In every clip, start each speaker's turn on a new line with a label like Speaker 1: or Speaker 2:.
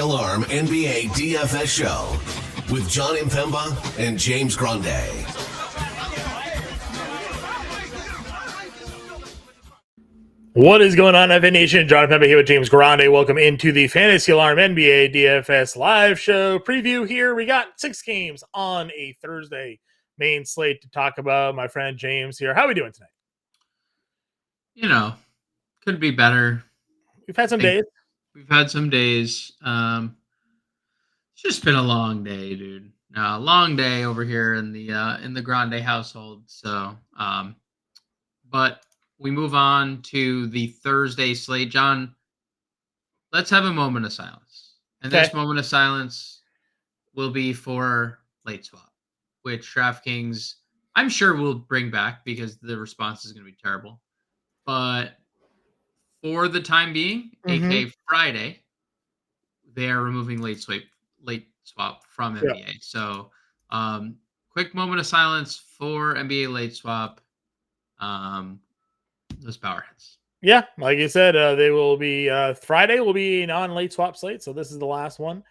Speaker 1: Alarm NBA DFS show with John Impemba and James Grande.
Speaker 2: What is going on, FA Nation? John Impemba here with James Grande. Welcome into the Fantasy Alarm NBA DFS live show preview here. We got 6 games on a Thursday main slate to talk about. My friend James here. How are we doing tonight?
Speaker 3: You know, could be better.
Speaker 2: We've had some days.
Speaker 3: We've had some days. It's just been a long day, dude. A long day over here in the Grande household. So, but we move on to the Thursday slate. John, let's have a moment of silence. And This moment of silence will be for late swap, which DraftKings, I'm sure, will bring back because the response is going to be terrible. But for the time being, aka Friday, they are removing late swap from NBA. Yeah. So, quick moment of silence for NBA late swap. Those powerheads.
Speaker 2: Yeah, like you said, they will be Friday will be a non-late swap slate, so this is the last one.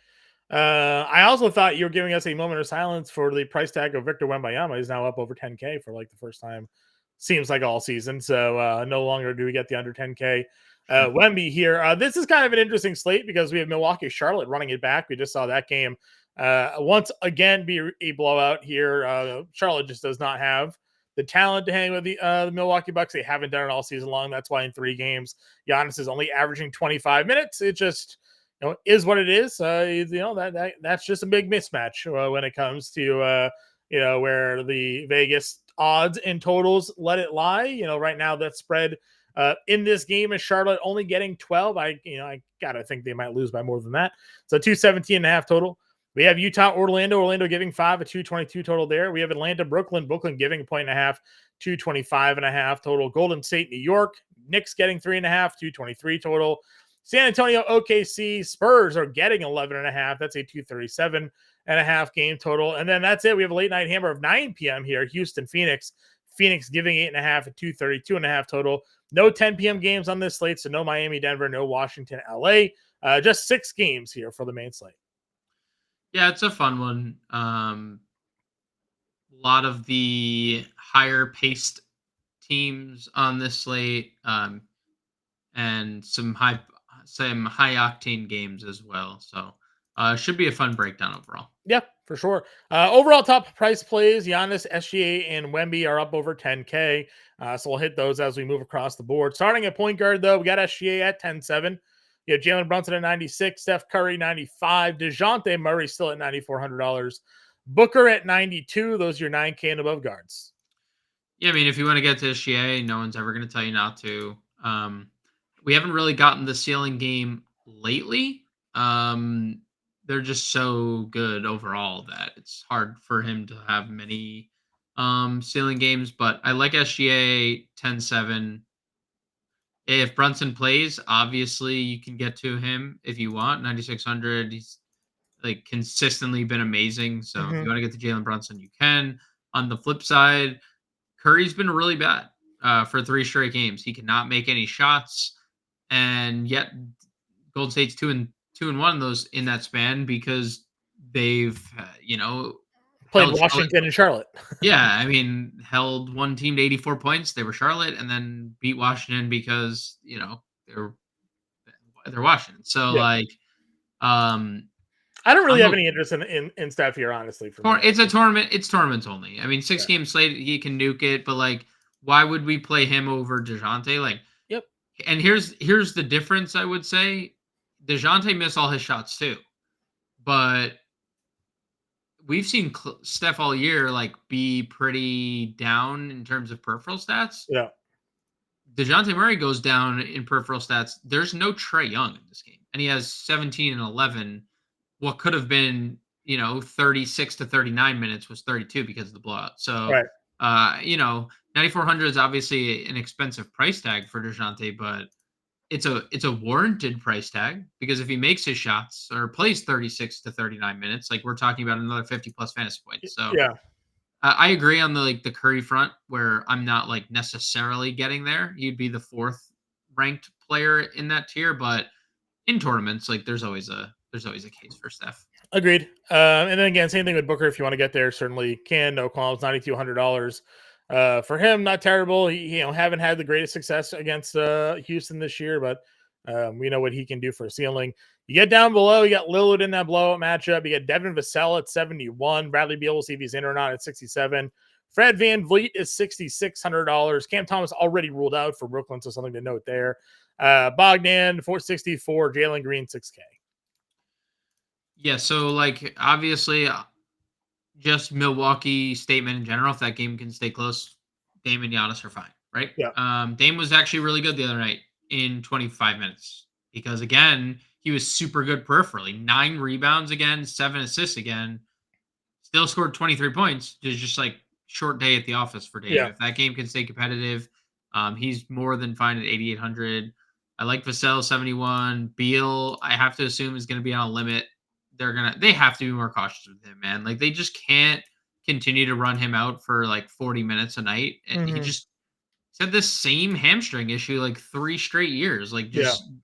Speaker 2: I also thought you were giving us a moment of silence for the price tag of Victor Wembanyama. He's now up over 10K for like the first time, seems like all season. So no longer do we get the under 10K Wemby here. This is kind of an interesting slate because we have Milwaukee, Charlotte running it back. We just saw that game once again be a blowout here. Charlotte just does not have the talent to hang with the Milwaukee Bucks. They haven't done it all season long. That's why in 3 games, Giannis is only averaging 25 minutes. It just is what it is. That's just a big mismatch when it comes to where the Vegas odds and totals let it lie. Right now that spread in this game is Charlotte only getting 12. I gotta think they might lose by more than that. So 217.5 total. We have Utah, Orlando giving 5, a 222 total there. We have Atlanta, Brooklyn giving 1.5, 225.5 total. Golden State, New York, Knicks getting 3.5, 223 total. San Antonio, OKC, Spurs are getting 11.5. That's a 237.5 game total. And then that's it. We have a late night hammer of 9 p.m. here. Houston, Phoenix giving 8.5, a 232.5 total. No 10 p.m. games on this slate. So no Miami, Denver, no Washington, LA. Just 6 games here for the main slate.
Speaker 3: Yeah, it's a fun one. A lot of the higher paced teams on this slate, and some high octane games as well. So should be a fun breakdown overall.
Speaker 2: Yeah, for sure. Overall top price plays, Giannis, SGA, and Wemby are up over 10K. So we'll hit those as we move across the board. Starting at point guard, though, we got SGA at 10.7. You have Jalen Brunson at 96, Steph Curry 95, DeJounte Murray still at $9,400, Booker at 92. Those are your 9K and above guards.
Speaker 3: Yeah, I mean, if you want to get to SGA, no one's ever going to tell you not to. We haven't really gotten the ceiling game lately. They're just so good overall that it's hard for him to have many ceiling games. But I like SGA 10.7. If Brunson plays, obviously you can get to him if you want. 9,600. He's like consistently been amazing. So if you want to get to Jalen Brunson, you can. On the flip side, Curry's been really bad for 3 straight games. He cannot make any shots, and yet Golden State's 2-1 in those in that span because they've
Speaker 2: played Washington and Charlotte.
Speaker 3: Yeah, I mean, held one team to 84 points. They were Charlotte, and then beat Washington because they're Washington. So
Speaker 2: I don't really have any interest in Steph here, honestly.
Speaker 3: It's a tournament. It's tournaments only. I mean, 6 game slate, he can nuke it, but why would we play him over DeJounte?
Speaker 2: Yep.
Speaker 3: And here's the difference. I would say DeJounte missed all his shots too, but we've seen Steph all year be pretty down in terms of peripheral stats.
Speaker 2: Yeah.
Speaker 3: DeJounte Murray goes down in peripheral stats. There's no Trae Young in this game, and he has 17 and 11. What could have been 36 to 39 minutes was 32 because of the blowout. So,
Speaker 2: right.
Speaker 3: 9,400 is obviously an expensive price tag for DeJounte, but it's a warranted price tag because if he makes his shots or plays 36 to 39 minutes, we're talking about another 50 plus fantasy points. So
Speaker 2: yeah,
Speaker 3: I agree on the Curry front where I'm not necessarily getting there. You'd be the 4th ranked player in that tier, but in tournaments, there's always a there's always a case for Steph.
Speaker 2: Agreed. And then again, same thing with Booker. If you want to get there, certainly can. No qualms. $9,200 for him. Not terrible. He, haven't had the greatest success against Houston this year, but we know what he can do for a ceiling. You get down below, you got Lillard in that blowout matchup. You get Devin Vassell at 71. Bradley Beal, we'll see if he's in or not at 67. Fred VanVleet is $6,600. Cam Thomas already ruled out for Brooklyn, so something to note there. Bogdan, 464. Jalen Green, 6K.
Speaker 3: Yeah, so like obviously just Milwaukee statement in general, if that game can stay close, Dame and Giannis are fine, right?
Speaker 2: Yeah.
Speaker 3: Dame was actually really good the other night in 25 minutes because again, he was super good peripherally. 9 rebounds again, 7 assists again. Still scored 23 points. It's just like short day at the office for Dame.
Speaker 2: Yeah.
Speaker 3: If that game can stay competitive, he's more than fine at 8,800. I like Vassell 71. Beal, I have to assume is going to be on a limit. They have to be more cautious with him, man. Like they just can't continue to run him out for like 40 minutes a night. And he just had this same hamstring issue like 3 straight years. Like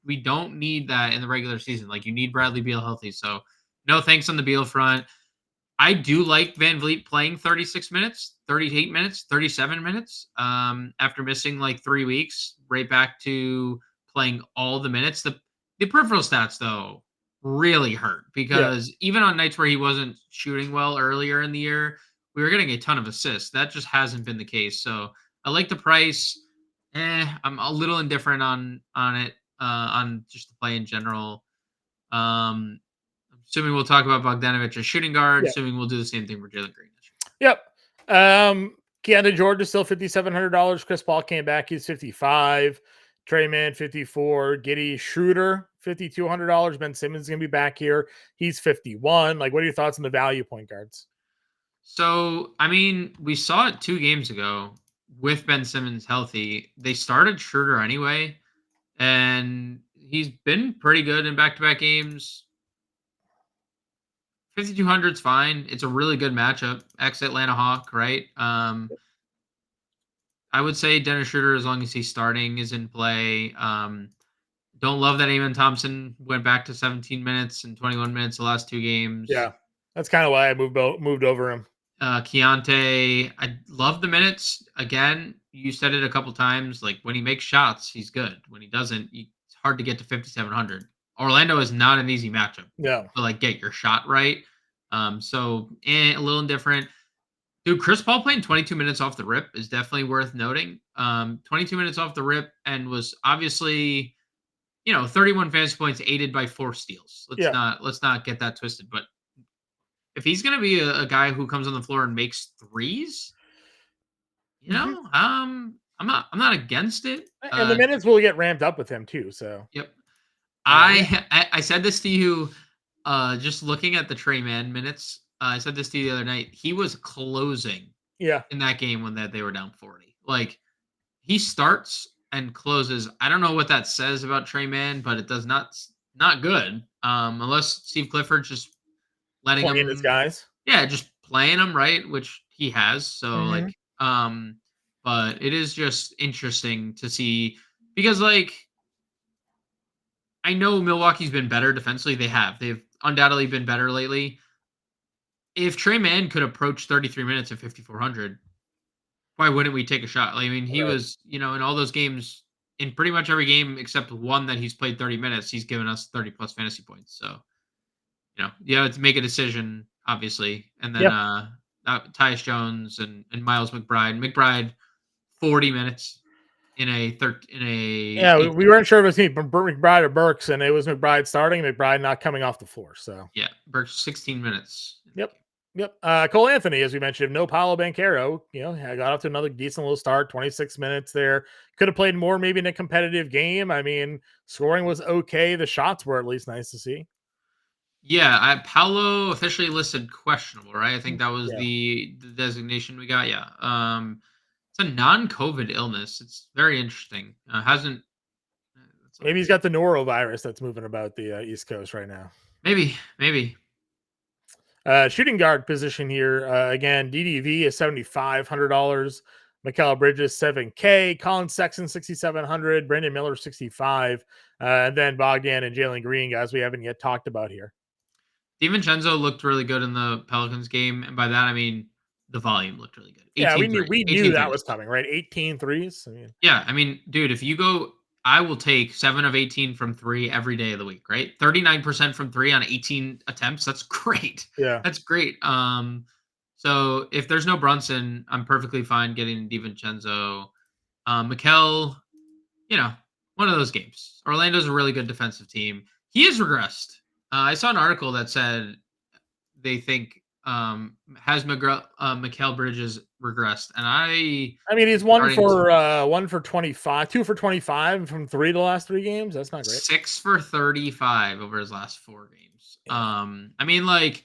Speaker 3: we don't need that in the regular season. Like you need Bradley Beal healthy. So no thanks on the Beal front. I do like VanVleet playing 36 minutes, 38 minutes, 37 minutes. After missing like 3 weeks, right back to playing all the minutes. The peripheral stats though really hurt because even on nights where he wasn't shooting well earlier in the year, we were getting a ton of assists. That just hasn't been the case. So I like the price. I'm a little indifferent on it, on just the play in general. Assuming we'll talk about Bogdanovic as shooting guard, assuming we'll do the same thing for Jalen Green this
Speaker 2: year. Keandre Jordan is still $5,700. Chris Paul came back. He's 55. Trey Mann, 54. Giddey Schroeder, $5,200. Ben Simmons is going to be back here. He's 51. Like, what are your thoughts on the value point guards?
Speaker 3: So, I mean, we saw it 2 games ago with Ben Simmons healthy. They started Schroeder anyway, and he's been pretty good in back-to-back games. 5,200 is fine. It's a really good matchup. Ex-Atlanta Hawk, right? I would say Dennis Schroeder, as long as he's starting, is in play. Don't love that Amen Thompson went back to 17 minutes and 21 minutes the last 2 games.
Speaker 2: Yeah, that's kind of why I moved over him.
Speaker 3: Keontae, I love the minutes. Again, you said it a couple times. Like when he makes shots, he's good. When he doesn't, it's hard to get to 5,700. Orlando is not an easy matchup.
Speaker 2: Yeah.
Speaker 3: To like get your shot right. So a little indifferent. Dude, Chris Paul playing 22 minutes off the rip is definitely worth noting. 22 minutes off the rip and was obviously, 31 fantasy points aided by 4 steals. Let's not get that twisted. But if he's going to be a guy who comes on the floor and makes threes, I'm not against it.
Speaker 2: And the minutes will get ramped up with him too. So
Speaker 3: yep. I said this to you, just looking at the Trey Mann minutes. I said this to you the other night. He was closing in that game when they were down 40. Like he starts and closes. I don't know what that says about Trey Mann, but it does not good. Unless Steve Clifford just letting
Speaker 2: playing
Speaker 3: him
Speaker 2: his guys.
Speaker 3: Yeah, just playing him right, which he has. So but it is just interesting to see because like I know Milwaukee's been better defensively. They've undoubtedly been better lately. If Trey Mann could approach 33 minutes at 5,400, why wouldn't we take a shot? Like, I mean, he was, in all those games, in pretty much every game except one that he's played 30 minutes, he's given us 30 plus fantasy points. So, you have to make a decision, obviously. And then Tyus Jones and Miles McBride. McBride, 40 minutes in a
Speaker 2: we weren't sure if it was McBride or Burks, and it was McBride starting, McBride not coming off the floor. So
Speaker 3: Burks 16 minutes.
Speaker 2: Yep. Cole Anthony, as we mentioned, no Paolo Banchero. I got off to another decent little start, 26 minutes there. Could have played more maybe in a competitive game. I mean, scoring was okay. The shots were at least nice to see.
Speaker 3: Yeah, Paolo officially listed questionable, right? I think that was the designation we got. Yeah. It's a non-COVID illness. It's very interesting.
Speaker 2: Maybe he's got the norovirus that's moving about the East Coast right now.
Speaker 3: Maybe.
Speaker 2: Shooting guard position here. Again, DDV is $7,500. Mikal Bridges 7K, Colin Sexton 6,700, Brandon Miller 65, and then Bogdan and Jalen Green, guys we haven't yet talked about here.
Speaker 3: DiVincenzo looked really good in the Pelicans game, and by that I mean the volume looked really good.
Speaker 2: Yeah, we knew that
Speaker 3: threes.
Speaker 2: was coming, right? 18 threes.
Speaker 3: Yeah, I mean, dude, if you go, I will take 7 of 18 from 3 every day of the week, right? 39% from 3 on 18 attempts. That's great.
Speaker 2: Yeah.
Speaker 3: That's great. So if there's no Brunson, I'm perfectly fine getting DiVincenzo. Mikal, one of those games. Orlando's a really good defensive team. He has regressed. I saw an article that said they think has Mikal Bridges regressed, and
Speaker 2: I mean, he's one for 25, 2 for 25 from 3 the last 3 games. That's not great.
Speaker 3: 6 for 35 over his last 4 games.
Speaker 2: Yeah.
Speaker 3: I mean, like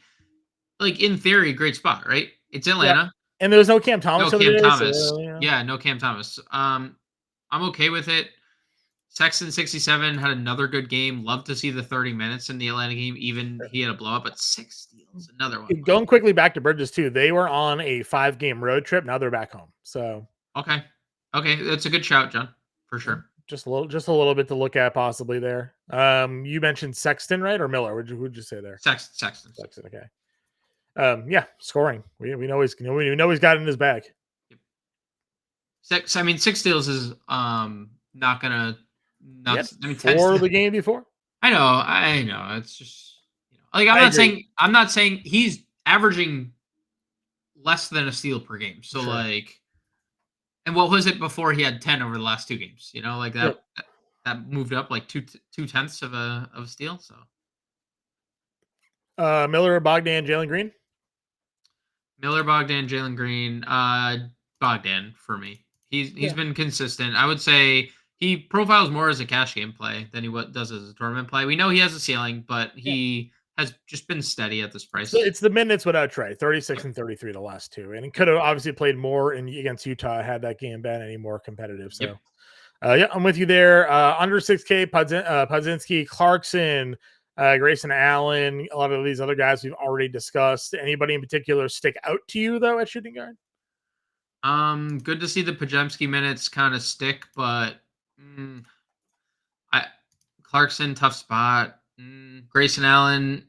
Speaker 3: in theory, great spot, right? It's Atlanta.
Speaker 2: Yeah. And there's no Cam Thomas.
Speaker 3: No Cam Thomas.
Speaker 2: So,
Speaker 3: Yeah, no Cam Thomas. I'm okay with it. Sexton 67 had another good game. Love to see the 30 minutes in the Atlanta game. Even he had a blow up, but 6 steals. Another one.
Speaker 2: Going quickly back to Bridges too. They were on a 5-game road trip. Now they're back home. So
Speaker 3: okay, that's a good shout, John, for sure.
Speaker 2: Just a little bit to look at possibly there. You mentioned Sexton, right, or Miller? Who'd you say there?
Speaker 3: Sexton.
Speaker 2: Okay. Yeah, scoring. We know he's got it in his bag.
Speaker 3: Yep. 6 steals is not gonna.
Speaker 2: For the game before.
Speaker 3: I know. It's just like I'm not saying he's averaging less than a steal per game. So sure. And what was it before he had 10 over the last 2 games? Like that that moved up like 2/10 of a steal. So
Speaker 2: Miller, Bogdan, Jalen Green.
Speaker 3: Miller, Bogdan, Jalen Green. Bogdan for me. He's been consistent. I would say he profiles more as a cash game play than he does as a tournament play. We know he has a ceiling, but he has just been steady at this price.
Speaker 2: So it's the minutes without Trey, 36 and 33 the last 2. And he could have obviously played more against Utah had that game been any more competitive. So, I'm with you there. Under 6K, Podzinski, Clarkson, Grayson Allen, a lot of these other guys we've already discussed. Anybody in particular stick out to you, though, at shooting guard?
Speaker 3: Good to see the Podziemski minutes kind of stick, but Clarkson, tough spot. Grayson Allen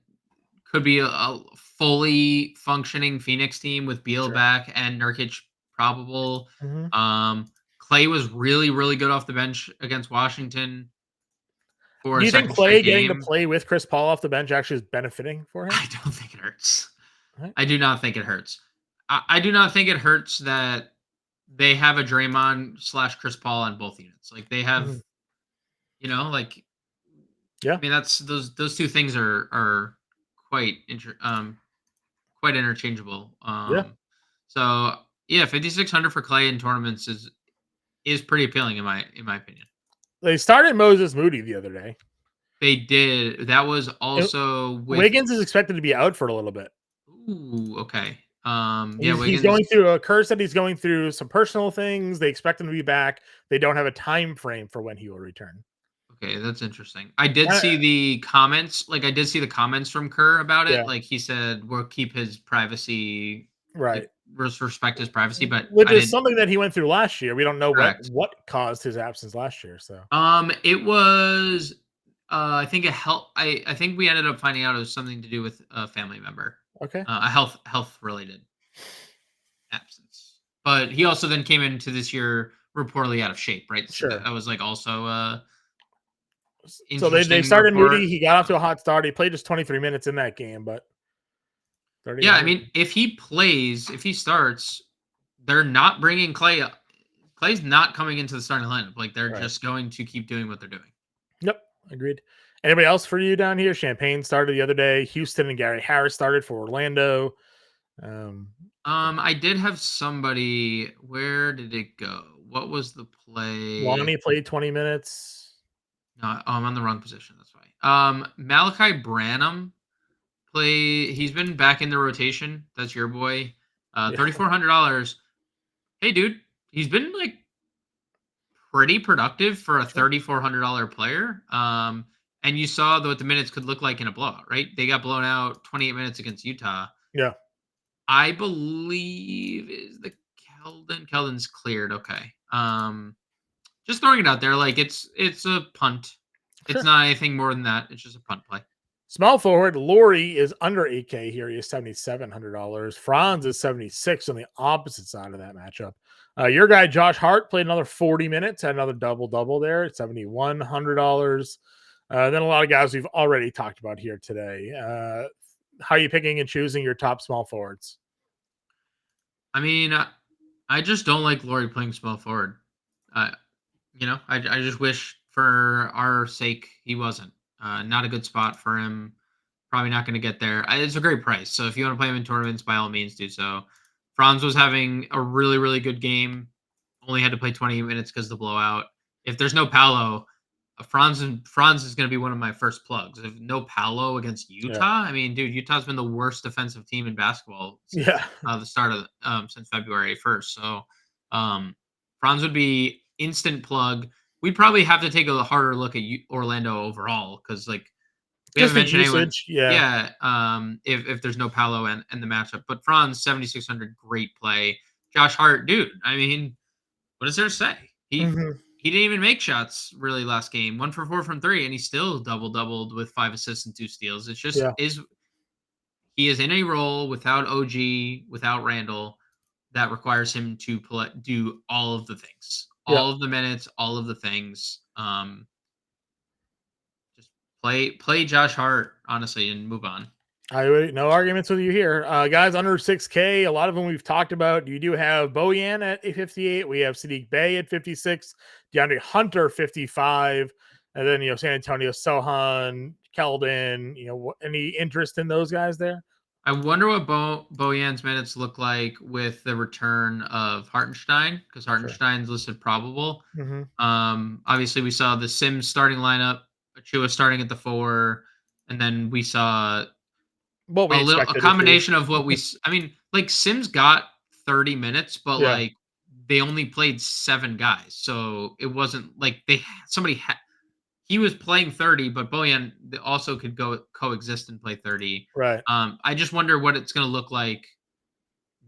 Speaker 3: could be a fully functioning Phoenix team with Beal back and Nurkic probable.
Speaker 2: Mm-hmm.
Speaker 3: Clay was really, really good off the bench against Washington.
Speaker 2: Do you think Clay getting to play with Chris Paul off the bench actually is benefiting for him?
Speaker 3: I don't think it hurts.
Speaker 2: Right.
Speaker 3: I do not think it hurts. I do not think it hurts that they have a Draymond / Chris Paul on both units. Like they have, I mean, that's those 2 things are quite interchangeable. So 5,600 for Clay in tournaments is pretty appealing in my opinion.
Speaker 2: They started Moses Moody the other day.
Speaker 3: They did. That was also
Speaker 2: Wiggins is expected to be out for a little bit.
Speaker 3: Ooh, okay.
Speaker 2: He's going through a curse that he's going through some personal things. They expect him to be back. They don't have a time frame for when he will return.
Speaker 3: Okay, that's interesting. I did see the comments. I did see the comments from Kerr about it.
Speaker 2: Yeah.
Speaker 3: Like he said, we'll keep his privacy.
Speaker 2: Right.
Speaker 3: Respect his privacy, but
Speaker 2: which is something that he went through last year. We don't know what caused his absence last year. So
Speaker 3: it was I think I think we ended up finding out it was something to do with a family member.
Speaker 2: Okay.
Speaker 3: A health related absence. But he also then came into this year reportedly out of shape, right?
Speaker 2: Sure.
Speaker 3: So that was also
Speaker 2: so they started Moody. He got off to a hot start. He played just 23 minutes in that game, but
Speaker 3: I mean, if he starts, they're not bringing Clay up. Clay's not coming into the starting lineup. Like they're just going to keep doing what they're doing.
Speaker 2: Yep, agreed. Anybody else for you down here? Champagne started the other day. Houston and Gary Harris started for Orlando.
Speaker 3: I did have somebody. Where did it go? What was the play?
Speaker 2: Lonnie played 20 minutes.
Speaker 3: No, I'm on the wrong position. That's why. Malachi Branham he's been back in the rotation. That's your boy. $3,400. Hey, dude, he's been pretty productive for a $3,400 player. And you saw what the minutes could look like in a blowout, right? They got blown out 28 minutes against Utah.
Speaker 2: Yeah.
Speaker 3: I believe is the Keldon's cleared. Okay. Just throwing it out there. Like it's a punt.
Speaker 2: Sure.
Speaker 3: It's not anything more than that. It's just a punt play.
Speaker 2: Small forward, Laurie is under 8K here. He is $7,700. Franz is 76 on the opposite side of that matchup. Your guy, Josh Hart, played another 40 minutes, had another double-double there at $7,100. Then a lot of guys we've already talked about here today. How are you picking and choosing your top small forwards?
Speaker 3: I mean, I just don't like Laurie playing small forward. I just wish for our sake he wasn't. Not a good spot for him. Probably not going to get there. It's a great price. So if you want to play him in tournaments, by all means do so. Franz was having a really, really good game. Only had to play 20 minutes because of the blowout. If there's no Paolo, Franz is going to be one of my first plugs. If no Paolo against Utah, I mean, dude, Utah's been the worst defensive team in basketball since the start of since February 1st. So Franz would be instant plug. We'd probably have to take a harder look at Orlando overall because, like, we haven't mentioned anyone. Yeah. If there's no Paolo and the matchup, but Franz 7,600, great play. Josh Hart, dude. I mean, what is there to say? He didn't even make shots really last game. 1 for 4 from 3, and he still doubled with 5 assists and 2 steals. It's just he is in a role without OG, without Randall, that requires him to do all of the things, all of the minutes, all of the things. Just play Josh Hart, honestly, and move on.
Speaker 2: No arguments with you here. Guys under 6K, a lot of them we've talked about. You do have Bojan at 58. We have Sadiq Bey at 56. DeAndre Hunter, 55. And then, San Antonio, Sohan, Keldon. Any interest in those guys there?
Speaker 3: I wonder what Bojan's minutes look like with the return of Hartenstein, because Hartenstein's listed probable. Obviously, we saw the Sims starting lineup, Achua starting at the 4, and then we saw a combination of what Sims got 30 minutes, but like they only played 7 guys, so it wasn't like he was playing 30, but Bojan also could go coexist and play 30.
Speaker 2: Right.
Speaker 3: I just wonder what it's going to look like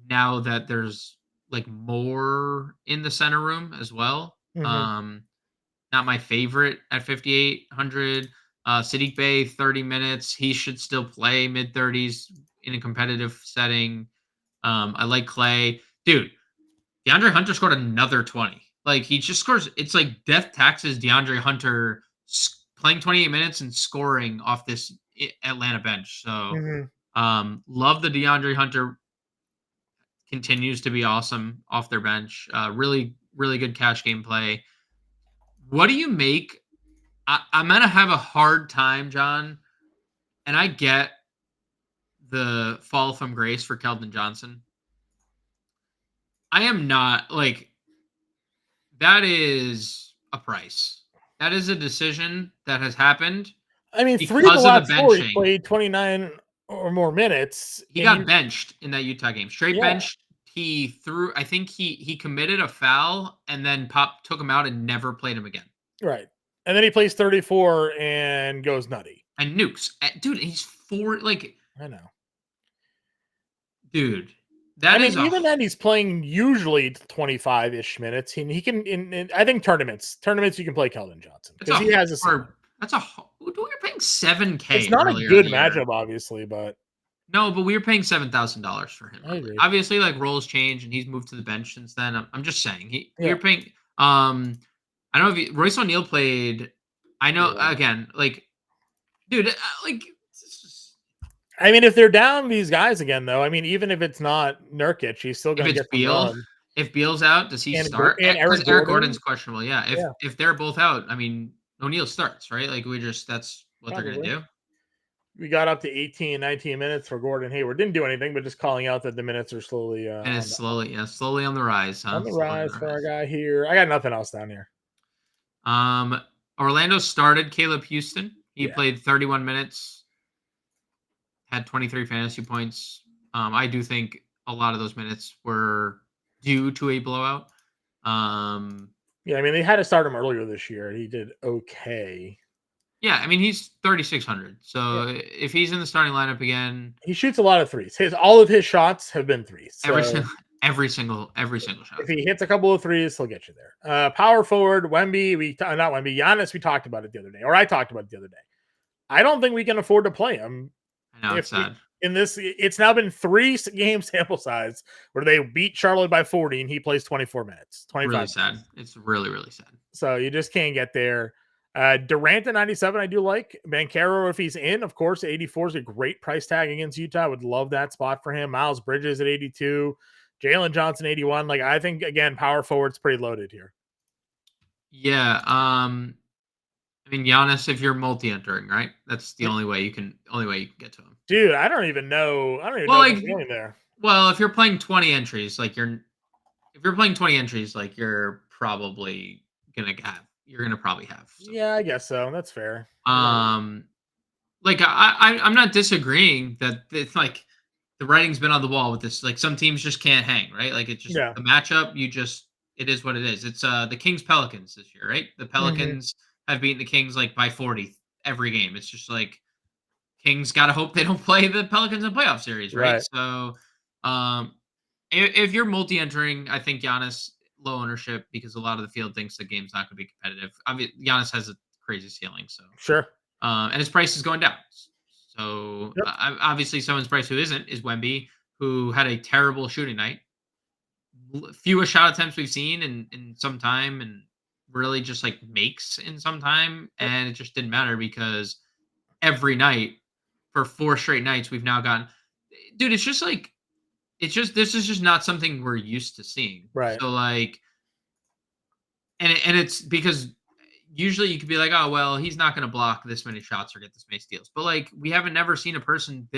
Speaker 3: now that there's like more in the center room as well. Not my favorite at 5,800. Sadiq Bey, 30 minutes. He should still play mid-30s in a competitive setting. I like Clay. Dude, DeAndre Hunter scored another 20. Like, he just scores. It's like death taxes DeAndre Hunter playing 28 minutes and scoring off this Atlanta bench. So love the DeAndre Hunter. Continues to be awesome off their bench. Really, really good cash game play. What do you make? I'm going to have a hard time, John, and I get the fall from grace for Keldon Johnson. I am not, like, that is a price. That is a decision that has happened.
Speaker 2: I mean, 3 of the last 4, he played 29 or more minutes.
Speaker 3: He got benched in that Utah game. Straight benched. He threw, I think he committed a foul and then Pop took him out and never played him again.
Speaker 2: Right. And then he plays 34 and goes nutty.
Speaker 3: And nukes. Dude, he's 4, like.
Speaker 2: I know.
Speaker 3: Dude.
Speaker 2: Even then he's playing usually 25-ish minutes. He can, in I think tournaments you can play Keldon Johnson. Because he has
Speaker 3: dude, you're paying $7K.
Speaker 2: It's not a good matchup, obviously, but.
Speaker 3: No, but we were paying $7,000 for him.
Speaker 2: I agree.
Speaker 3: Obviously, like, roles change, and he's moved to the bench since then. I'm just saying. We were paying. I don't know if Royce O'Neal played. I know, again, like, dude, like.
Speaker 2: I mean, if they're down these guys again, though, I mean, even if it's not Nurkic, he's still going to get the run.
Speaker 3: If Beal's out, does he start?
Speaker 2: And
Speaker 3: Eric Gordon's questionable. Yeah. If they're both out, I mean, O'Neal starts, right? Like, that's what they're going to do.
Speaker 2: We got up to 18, 19 minutes for Gordon Hayward. Didn't do anything, but just calling out that the minutes are slowly.
Speaker 3: And it's slowly on the rise. Huh?
Speaker 2: On the rise for our guy here. I got nothing else down here.
Speaker 3: Orlando started Caleb Houston. He played 31 minutes, had 23 fantasy points. I do think a lot of those minutes were due to a blowout.
Speaker 2: I mean, they had to start him earlier this year. He did okay.
Speaker 3: Yeah, I mean, he's 3,600. So if he's in the starting lineup again,
Speaker 2: he shoots a lot of threes. All of his shots have been threes. So.
Speaker 3: every single shot.
Speaker 2: If he hits a couple of threes, he'll get you there. Power forward, Wemby, not Wemby, Giannis, we talked about it the other day, or I talked about it the other day. I don't think we can afford to play him.
Speaker 3: I know, it's sad.
Speaker 2: It's now been 3 game sample size where they beat Charlotte by 40 and he plays 24 minutes. 25
Speaker 3: really sad.
Speaker 2: minutes.
Speaker 3: It's really, really sad.
Speaker 2: So you just can't get there. Durant at 97, I do like. Banchero, if he's in, of course, 84 is a great price tag against Utah. I would love that spot for him. Miles Bridges at 82. Jalen Johnson, 81. Like, I think, again, power forward's pretty loaded here.
Speaker 3: Yeah. I mean, Giannis, if you're multi-entering, right? That's the only way you can get to him.
Speaker 2: Dude, I don't even know if I'm going there.
Speaker 3: Well, if you're playing 20 entries, like you're probably gonna probably have.
Speaker 2: So. Yeah, I guess so. That's fair.
Speaker 3: Like I'm not disagreeing that it's like the writing's been on the wall with this. Like some teams just can't hang, right? Like it's just the matchup. It is what it is. It's the Kings Pelicans this year, right? The Pelicans have beaten the Kings like by 40 every game. It's just like Kings got to hope they don't play the Pelicans in playoff series, right? So, if you're multi-entering, I think Giannis low ownership because a lot of the field thinks the game's not going to be competitive. I mean, Giannis has a crazy ceiling, so
Speaker 2: sure.
Speaker 3: And his price is going down. So obviously, someone's price who isn't is Wemby, who had a terrible shooting night, fewest shot attempts we've seen in some time, and really just like makes in some time, and it just didn't matter because every night for 4 straight nights we've now gotten. Dude, this is just not something we're used to seeing.
Speaker 2: Right.
Speaker 3: So like, and it's because usually you could be like, oh, well, he's not going to block this many shots or get this many steals. But like, we haven't never seen a person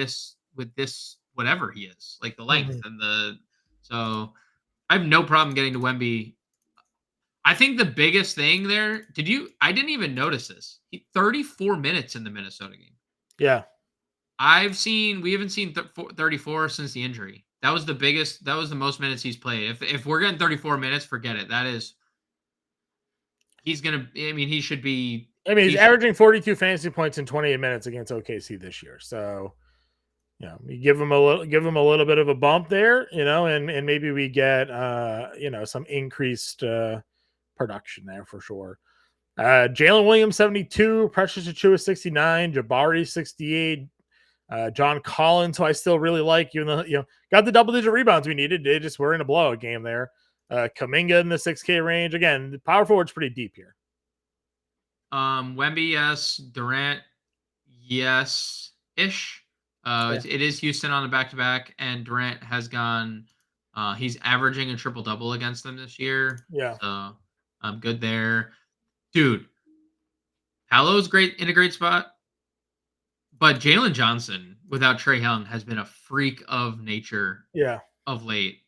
Speaker 3: with this, whatever he is, like the length and so I have no problem getting to Wemby. I think the biggest thing there, I didn't even notice this. 34 minutes in the Minnesota game.
Speaker 2: Yeah.
Speaker 3: We haven't seen 34 since the injury. That was the most minutes he's played. If we're getting 34 minutes, forget it. He should be.
Speaker 2: I mean, he's averaging 42 fantasy points in 28 minutes against OKC this year. So, you give him a little bit of a bump there, and maybe we get, some increased production there for sure. Jalen Williams, 72, Precious Achiuwa, 69, Jabari, 68, John Collins, who I still really like, even though, got the double-digit rebounds we needed. They just were in a blowout game there. Kuminga in the 6K range. Again, the power forward's pretty deep here.
Speaker 3: Wemby, yes. Durant, yes-ish. It is Houston on the back-to-back, and Durant has gone. He's averaging a triple-double against them this year.
Speaker 2: Yeah.
Speaker 3: So I'm good there. Dude, Paolo's in a great spot. But Jalen Johnson, without Trae Young, has been a freak of nature of late.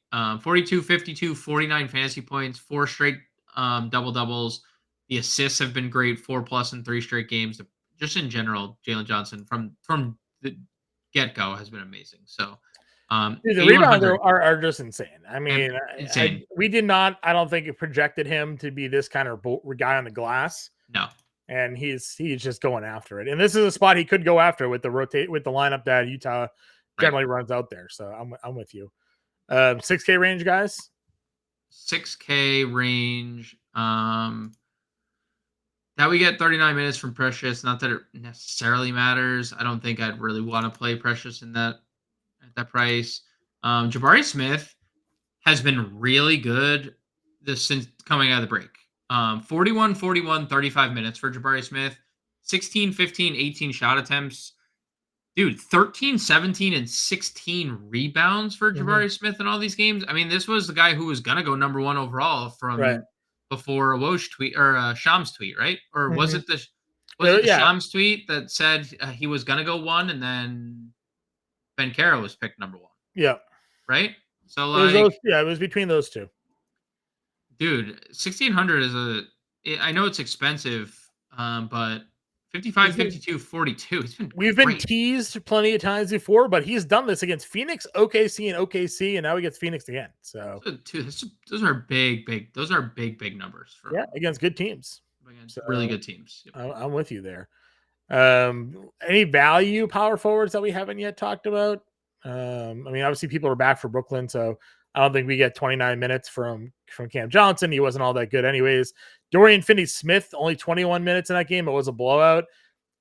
Speaker 3: 42, 52, 49 fantasy points, 4 straight double-doubles. The assists have been great, 4+ in 3 straight games. Just in general, Jalen Johnson from the get-go has been amazing. So,
Speaker 2: dude, the rebounds are just insane. I mean,
Speaker 3: insane.
Speaker 2: We did not, I don't think it projected him to be this kind of guy on the glass.
Speaker 3: No.
Speaker 2: And he's just going after it. And this is a spot he could go after with the lineup that Utah generally runs out there. So I'm with you. 6K range, guys.
Speaker 3: 6K range. Now we get 39 minutes from Precious. Not that it necessarily matters. I don't think I'd really want to play Precious at that price. Jabari Smith has been really good since coming out of the break. 41, 35 minutes for Jabari Smith, 16, 15, 18 shot attempts. Dude, 13, 17, and 16 rebounds for Jabari Smith in all these games. I mean, this was the guy who was going to go number 1 overall from before a Woj tweet or Shams tweet, right? Or was it the Shams tweet that said he was going to go 1 and then Banchero was picked number 1?
Speaker 2: Yeah.
Speaker 3: Right? So
Speaker 2: it was between those two.
Speaker 3: Dude, 1,600 I know it's expensive, but 55, 52, 42.
Speaker 2: We've been teased plenty of times before, but he's done this against Phoenix, OKC, and now he gets Phoenix again. So
Speaker 3: those are big. Those are big numbers
Speaker 2: against good teams.
Speaker 3: Against really good teams.
Speaker 2: Yep. I'm with you there. Any value power forwards that we haven't yet talked about? I mean, obviously people are back for Brooklyn, so I don't think we get 29 minutes from Cam Johnson. He wasn't all that good anyways. Dorian Finney-Smith, only 21 minutes in that game. It was a blowout.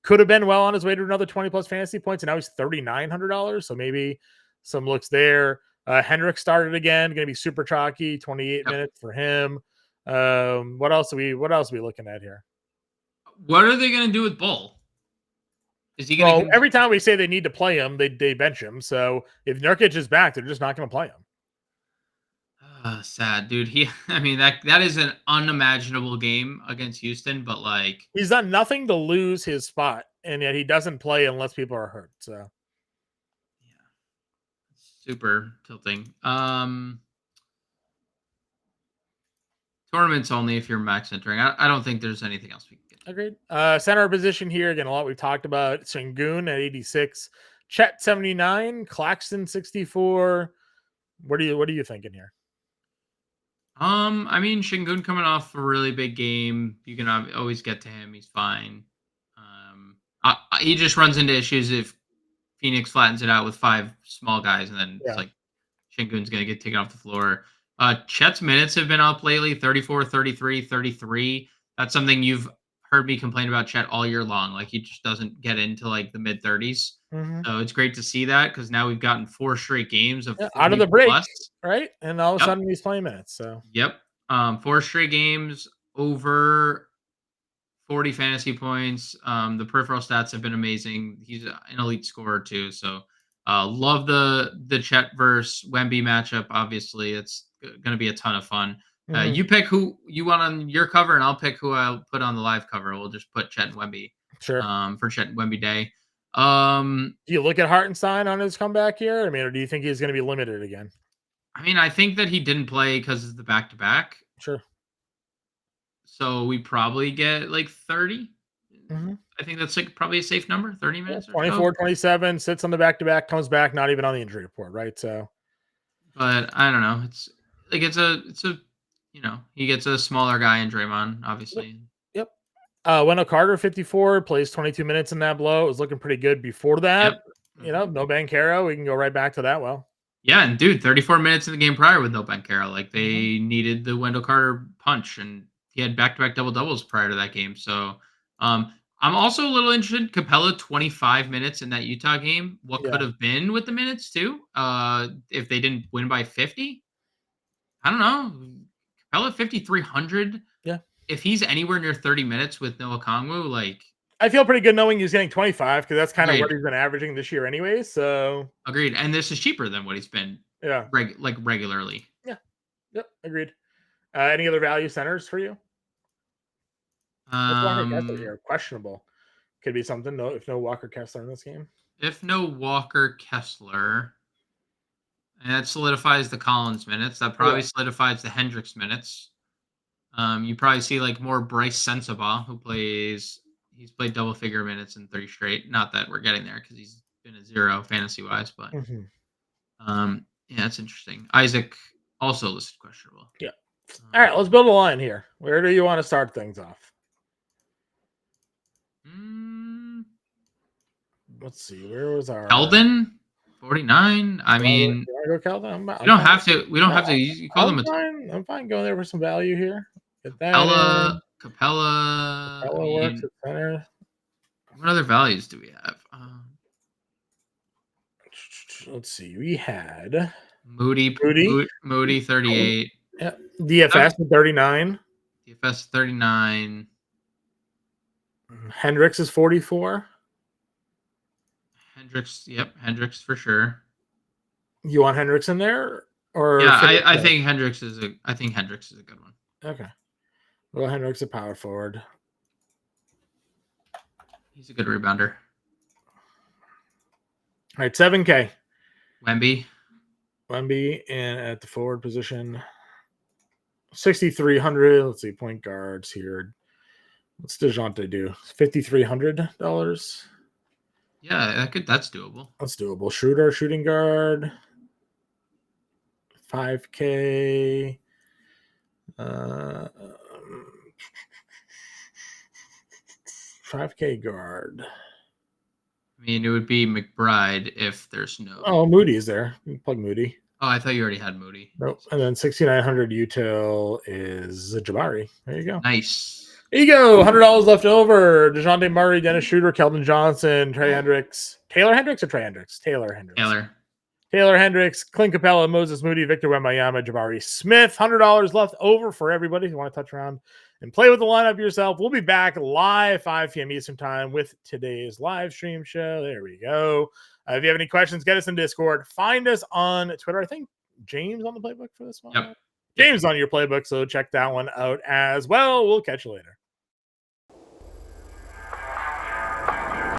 Speaker 2: Could have been well on his way to another 20-plus fantasy points, and now he's $3,900. So maybe some looks there. Hendricks started again. Going to be super chalky. 28 minutes for him. What else are we looking at here?
Speaker 3: What are they going to do with Bull? Is he going to?
Speaker 2: Every time we say they need to play him, they bench him. So if Nurkic is back, they're just not going to play him.
Speaker 3: Sad, dude. That is an unimaginable game against Houston, but like
Speaker 2: he's done nothing to lose his spot, and yet he doesn't play unless people are hurt. So
Speaker 3: yeah, super tilting. Tournaments only if you're max entering. I don't think there's anything else we can get.
Speaker 2: Agreed. Center position here again. A lot we've talked about. Sengun at 86, Chet 79, Claxton 64. What are you thinking here?
Speaker 3: Sengun coming off a really big game. You can always get to him. He's fine. He just runs into issues if Phoenix flattens it out with 5 small guys, and then it's like Sengun's going to get taken off the floor. Chet's minutes have been up lately, 34, 33, 33. That's something you've heard me complain about Chet all year long. Like, he just doesn't get into like the mid 30s. So it's great to see that, because now we've gotten 4 straight games of
Speaker 2: out of the break,
Speaker 3: plus.
Speaker 2: right? And all of a sudden he's playing minutes. So
Speaker 3: 4 straight games over 40 fantasy points. The peripheral stats have been amazing. He's an elite scorer too. So love the Chet versus Wemby matchup. Obviously, it's going to be a ton of fun. You pick who you want on your cover, and I'll pick who I'll put on the live cover. We'll just put Chet and Wemby.
Speaker 2: Sure.
Speaker 3: For Chet and Wemby Day.
Speaker 2: Do you look at Hartenstein on his comeback here? Or do you think he's going to be limited again?
Speaker 3: I think that he didn't play because of the back-to-back.
Speaker 2: Sure.
Speaker 3: So we probably get like 30. I think that's like probably a safe number, 30 minutes.
Speaker 2: 24, 27, sits on the back-to-back, comes back, not even on the injury report, right? So,
Speaker 3: but I don't know. It's like it's a he gets a smaller guy in Draymond, obviously.
Speaker 2: Yep. Wendell Carter, 54, plays 22 minutes in that blow. It was looking pretty good before that. No Banchero. We can go right back to that. Well,
Speaker 3: yeah, and dude, 34 minutes in the game prior with no Banchero. Like, they needed the Wendell Carter punch, and he had back-to-back double-doubles prior to that game. So I'm also a little interested. Capella, 25 minutes in that Utah game. What could have been with the minutes too? If they didn't win by 50? I don't know. Capella, 5,300.
Speaker 2: Yeah.
Speaker 3: If he's anywhere near 30 minutes with Noah Kongwu, like,
Speaker 2: I feel pretty good knowing he's getting 25, because that's kind of what he's been averaging this year anyway. So
Speaker 3: agreed. And this is cheaper than what he's been regularly.
Speaker 2: Yeah. Yep. Agreed. Any other value centers for you? Here? Questionable. Could be something. No, if no Walker Kessler in this game.
Speaker 3: If no Walker Kessler, and that solidifies the Collins minutes. That probably solidifies the Hendricks minutes. You probably see like more Bryce Sensabaugh, he's played double figure minutes in 30 straight. Not that we're getting there, because he's been a 0 fantasy wise, but it's interesting. Isaac also listed questionable.
Speaker 2: Yeah. All right, let's build a line here. Where do you want to start things off? Let's see. Where was our
Speaker 3: Keldon? 49. I mean,
Speaker 2: go Keldon?
Speaker 3: We don't have to. You call them
Speaker 2: I'm fine going there for some value here. Get that.
Speaker 3: Capella
Speaker 2: works at center.
Speaker 3: What other values do we have?
Speaker 2: Let's see. We had
Speaker 3: Moody 38.
Speaker 2: Yeah. DFS 39.
Speaker 3: DFS 39.
Speaker 2: Hendricks is 44.
Speaker 3: Hendricks for sure.
Speaker 2: You want Hendricks in there, or
Speaker 3: I think Hendricks is a good one.
Speaker 2: Okay. Well, Hendricks a power forward.
Speaker 3: He's a good rebounder.
Speaker 2: All right, 7K.
Speaker 3: Wemby,
Speaker 2: and at the forward position, 6,300. Let's see, point guards here. What's DeJounte do? $5,300.
Speaker 3: Yeah, that's doable.
Speaker 2: That's doable. Schroeder, shooting guard, 5K. 5K guard.
Speaker 3: I mean, it would be McBride if there's no.
Speaker 2: Oh, Moody's there. You can plug Moody.
Speaker 3: Oh, I thought you already had Moody.
Speaker 2: Nope. And then 6,900 util is Jabari. There you go.
Speaker 3: Nice.
Speaker 2: There you go. $100 left over. DeJounte Murray, Dennis Schroeder, Keldon Johnson, Trey Hendricks. Taylor Hendricks or Trey Hendricks? Taylor Hendricks. Taylor Hendricks, Clint Capella, Moses Moody, Victor Wembanyama, Jabari Smith. $100 left over for everybody who want to touch around and play with the lineup yourself. We'll be back live 5 p.m. Eastern time with today's live stream show. There we go. If you have any questions, get us in Discord. Find us on Twitter. I think James on the playbook for this one.
Speaker 3: Yep.
Speaker 2: James on your playbook, so check that one out as well. We'll catch you later.